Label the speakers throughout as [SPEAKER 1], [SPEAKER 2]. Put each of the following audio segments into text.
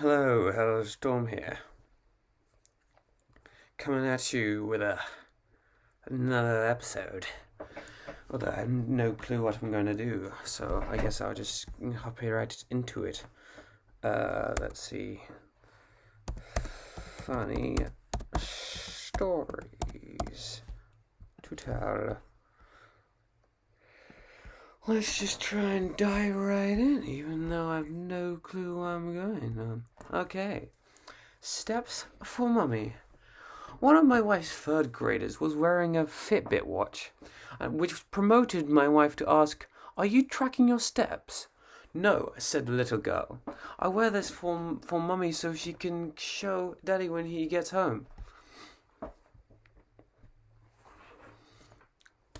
[SPEAKER 1] Hello, Storm here. Coming at you with another episode. Although I have no clue what I'm going to do, so I guess I'll just hop right into it. Let's see. Funny stories to tell. Let's just try and dive right in, even though I have no clue where I'm going on. Okay. Steps for Mummy. One of my wife's third graders was wearing a Fitbit watch, which promoted my wife to ask, "Are you tracking your steps?" "No," said the little girl. "I wear this for Mummy so she can show Daddy when he gets home."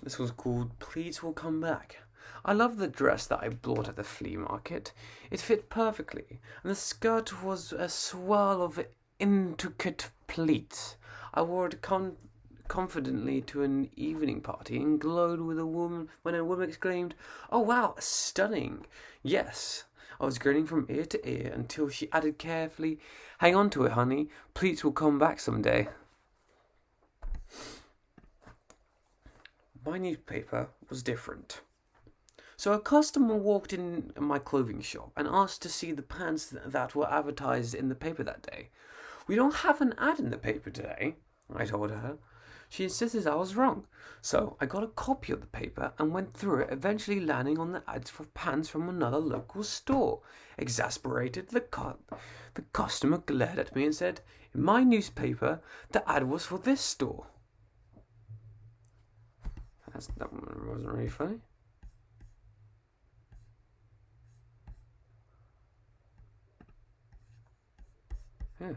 [SPEAKER 1] This was called Please Will Come Back. I loved the dress that I bought at the flea market. It fit perfectly, and the skirt was a swirl of intricate pleats. I wore it confidently to an evening party and glowed with when a woman exclaimed, "Oh wow, stunning!" Yes, I was grinning from ear to ear until she added carefully, "Hang on to it, honey. Pleats will come back someday." My newspaper was different. So a customer walked in my clothing shop and asked to see the pants that were advertised in the paper that day. "We don't have an ad in the paper today," I told her. She insisted I was wrong. So I got a copy of the paper and went through it, eventually landing on the ads for pants from another local store. Exasperated, the customer glared at me and said, "In my newspaper, the ad was for this store." That wasn't really funny. Yeah.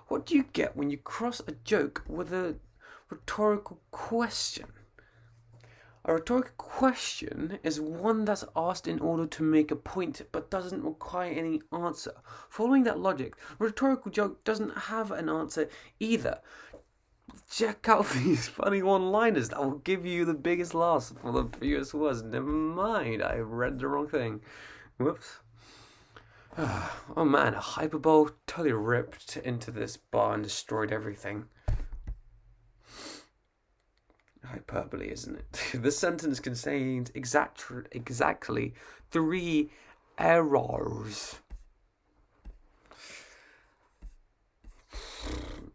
[SPEAKER 1] What do you get when you cross a joke with a rhetorical question? A rhetorical question is one that's asked in order to make a point but doesn't require any answer. Following that logic, a rhetorical joke doesn't have an answer either. Check out these funny one-liners that will give you the biggest laughs for the fewest words. Never mind, I read the wrong thing. Whoops. Oh man, a hyperbole totally ripped into this bar and destroyed everything. Hyperbole, isn't it? This sentence contains exactly 3 errors.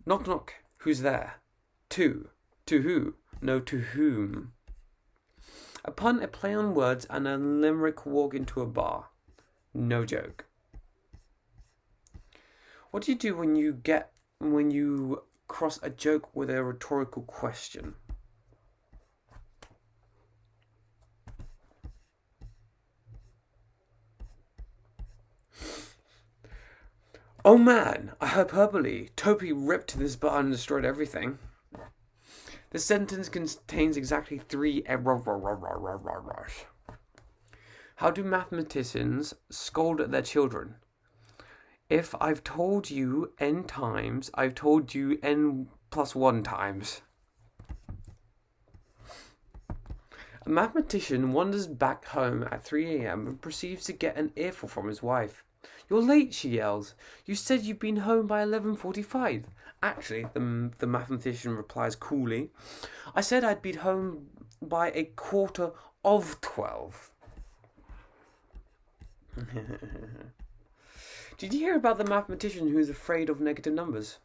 [SPEAKER 1] Knock knock, who's there? To who? No, to whom? A pun, a play on words, and a limerick walk into a bar. No joke. What do you do when you cross a joke with a rhetorical question? Oh man, a hyperbole totally ripped this bar and destroyed everything. The sentence contains exactly 3 errors. How do mathematicians scold their children? If I've told you n times, I've told you n plus 1 times. A mathematician wanders back home at 3 a.m. and proceeds to get an earful from his wife. "You're late," she yells. "You said you'd been home by 11:45. "Actually," the mathematician replies coolly, "I said I'd be home by a quarter of 12. Did you hear about the mathematician who's afraid of negative numbers?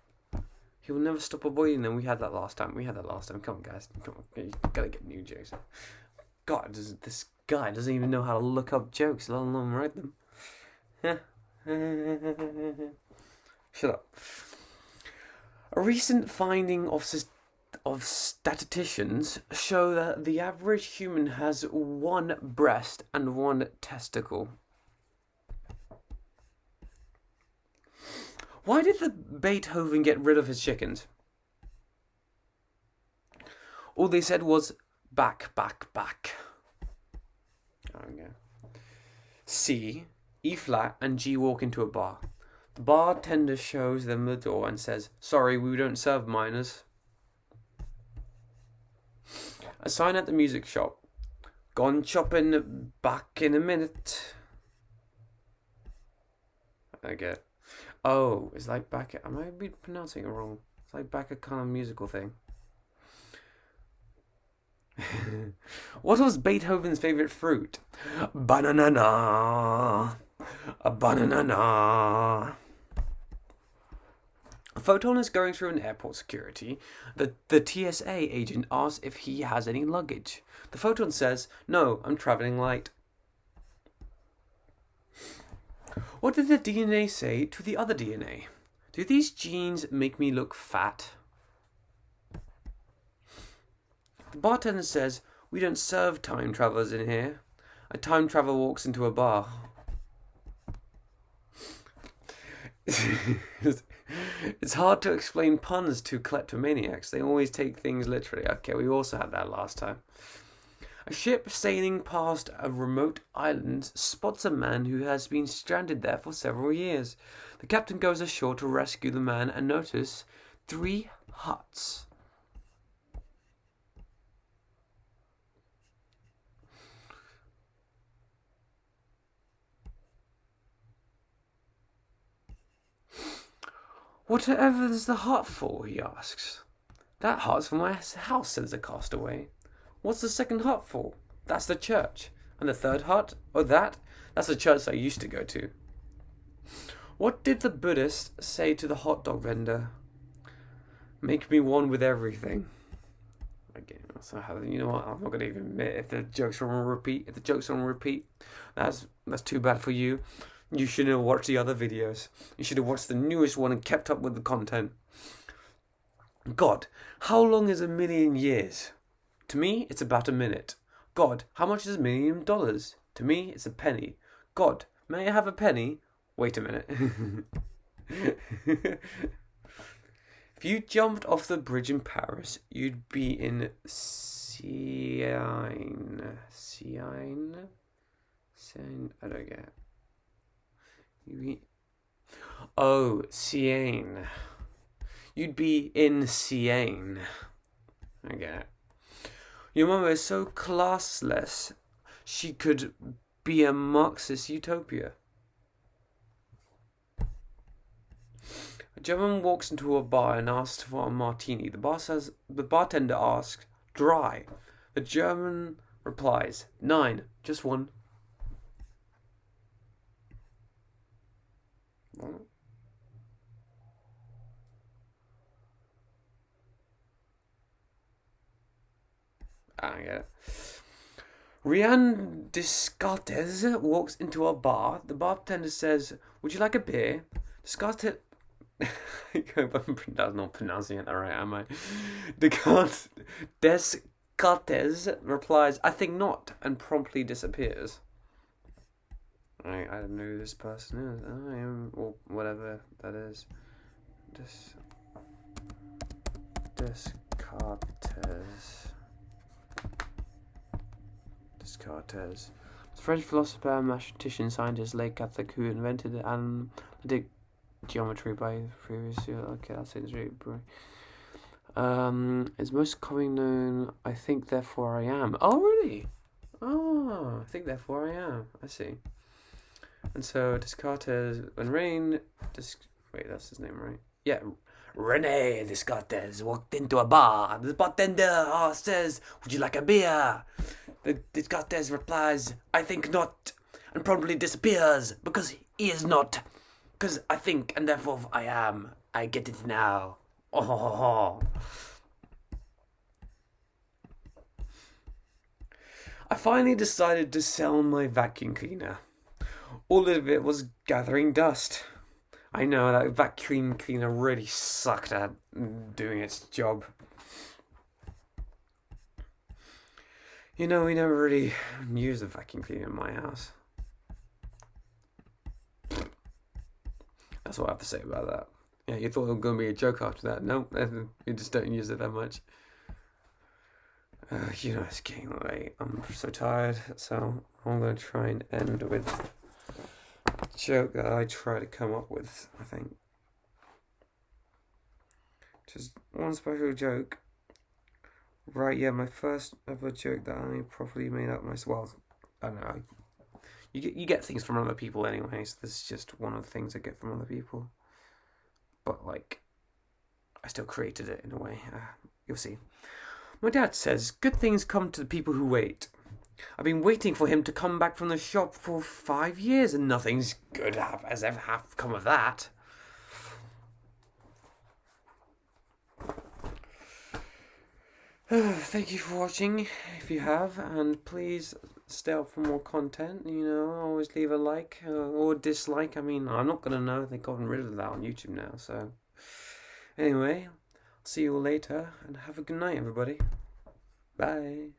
[SPEAKER 1] He will never stop avoiding them. We had that last time. Come on, guys. Come on. You gotta get new jokes. God, this guy doesn't even know how to look up jokes, let alone write them. Shut up. A recent finding of statisticians show that the average human has 1 breast and 1 testicle. Why did the Beethoven get rid of his chickens? All they said was, "Back, back, back." There we go. C, E flat, and G walk into a bar. The bartender shows them the door and says, "Sorry, we don't serve minors." A sign at the music shop. Gone shopping, back in a minute. Okay. Oh, it's like back. I might be pronouncing it wrong. It's like back a kind of musical thing. What was Beethoven's favorite fruit? Banana. A banana. A photon is going through an airport security. The TSA agent asks if he has any luggage. The photon says, "No, I'm traveling light." What did the DNA say to the other DNA? Do these genes make me look fat? The bartender says, "We don't serve time travelers in here." A time traveler walks into a bar. It's hard to explain puns to kleptomaniacs. They always take things literally. Okay, we also had that last time. A ship sailing past a remote island spots a man who has been stranded there for several years. The captain goes ashore to rescue the man and notices 3 huts. "Whatever is the hut for?" he asks. "That hut's for my house," says the castaway. "What's the second hut for?" "That's the church." "And the third hut?" "Oh, that's the church I used to go to." What did the Buddhist say to the hot dog vendor? "Make me one with everything." Again, so you know what? I'm not gonna even admit if the jokes are on repeat. If the jokes are on repeat, that's too bad for you. You should have watched the other videos. You should have watched the newest one and kept up with the content. God, how long is 1,000,000 years? To me, it's about a minute. God, how much is $1,000,000? To me, it's a penny. God, may I have a penny? Wait a minute. If you jumped off the bridge in Paris, you'd be in Seine. I don't get it. Seine. You'd be in Seine. I get it. Your mother is so classless, she could be a Marxist utopia. A German walks into a bar and asks for a martini. The bartender asks, "Dry." The German replies, "9, just one." What? I get it. Rian Descartes walks into a bar. The bartender says, "Would you like a beer?" Descartes... I'm not pronouncing it right, am I? Descartes replies, "I think not," and promptly disappears. I don't know who this person is. I am, or whatever that is. Descartes. The French philosopher, mathematician, scientist, late Catholic, who invented analytic geometry by previous year. Okay, that sounds really boring. Is most commonly known, "I think, therefore I am." Oh, really? Oh, "I think, therefore I am." I see. And so Descartes, when wait, that's his name, right? Yeah, René Descartes walked into a bar. The bartender says, "Would you like a beer?" The Descartes replies, "I think not," and promptly disappears because he is not. Because I think and therefore I am. I get it now. Oh. I finally decided to sell my vacuum cleaner. All of it was gathering dust. I know that vacuum cleaner really sucked at doing its job. You know, we never really use a vacuum cleaner in my house. That's what I have to say about that. Yeah, you thought it was going to be a joke after that. No, you just don't use it that much. You know, it's getting late. I'm so tired, so I'm going to try and end with a joke that I try to come up with, I think. Just one special joke Right, yeah, my first ever joke that I properly made up myself. Well, I don't know. You get things from other people anyway, so this is just one of the things I get from other people. But like, I still created it in a way. You'll see. My dad says good things come to the people who wait. I've been waiting for him to come back from the shop for 5 years, and nothing's good has ever come of that. Thank you for watching, if you have, and please stay up for more content. Always leave a like or dislike. I mean, I'm not gonna know. They've gotten rid of that on YouTube now. So, anyway, see you all later, and have a good night, everybody. Bye.